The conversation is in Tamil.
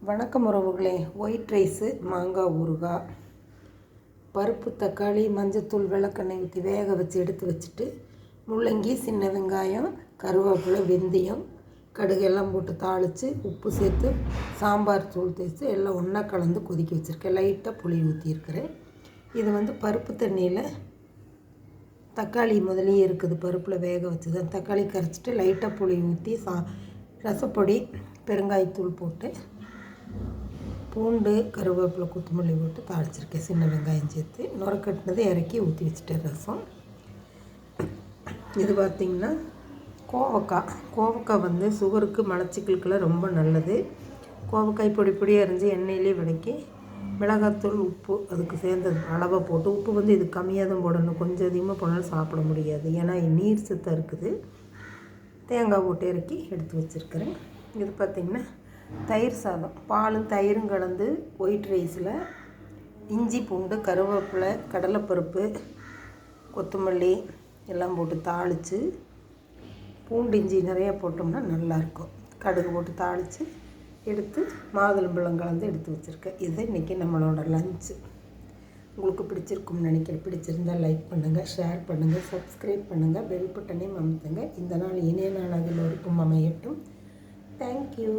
வணக்கம் உறவுகளே. ஒயிட் ரைஸு, மாங்காய் ஊறுகாய், பருப்பு, தக்காளி, மஞ்சத்தூள், விளக்கெண்ணெய் ஊற்றி வேக வச்சு எடுத்து வச்சுட்டு, முள்ளங்கி, சின்ன வெங்காயம், கருவேப்பிலை, வெந்தயம், கடுகு எல்லாம் போட்டு தாளித்து உப்பு சேர்த்து சாம்பார் தூள் தேய்ச்சி எல்லாம் ஒன்றா கலந்து கொதிக்க வச்சுருக்கேன். லைட்டாக புளி ஊற்றியிருக்கிறேன். இது பருப்பு தண்ணியில் தக்காளி முதலே இருக்குது, பருப்பில் வேக வச்சு தான் தக்காளி கரைச்சிட்டு லைட்டாக புளி ஊற்றி ரசப்பொடி, பெருங்காயத்தூள் போட்டு பூண்டு, கருவேப்பிலை, கொத்தமல்லி போட்டு தாளிச்சிருக்கேன். சின்ன வெங்காயம் சேர்த்து நுரக்கட்டினது இறக்கி ஊற்றி வச்சுட்டேன் ரசம். இது பார்த்திங்கன்னா கோவக்காய் சுகருக்கு, மலச்சிக்கலுக்கெல்லாம் ரொம்ப நல்லது. கோவக்காய் பொடி பொடியாக அரிஞ்சு எண்ணெயிலே வதக்கி மிளகாத்தூள், உப்பு அதுக்கு சேர்ந்த அளவை போட்டு, உப்பு இது கம்மியாக தான் போடணும், கொஞ்சம் அதிகமாக போனாலும் சாப்பிட முடியாது, ஏன்னா நீர் சத்தாக இருக்குது. தேங்காய் போட்டு இறக்கி எடுத்து வச்சுருக்கிறேன். இது பார்த்திங்கன்னா தயிர் சாதம், பாலும் தயிரும் கலந்து ஒயிட் ரைஸில் இஞ்சி, பூண்டு, கருவேப்பிலை, கடலைப்பருப்பு, கொத்தமல்லி எல்லாம் போட்டு தாளித்து, பூண்டு இஞ்சி நிறையா போட்டோம்னா நல்லாயிருக்கும். கடுகு போட்டு தாளித்து எடுத்து மாதுளம்பழம் கலந்து எடுத்து வச்சுருக்கேன். இது இன்றைக்கி நம்மளோட லஞ்சு. உங்களுக்கு பிடிச்சிருக்கும்னு நினைக்கிறேன். பிடிச்சிருந்தால் லைக் பண்ணுங்கள், ஷேர் பண்ணுங்கள், சப்ஸ்கிரைப் பண்ணுங்கள், பெல் பட்டனையும் அமுத்துங்க. இந்த நாள் இனிய நாளாக எல்லோருக்கும் அமையட்டும். தேங்க்யூ.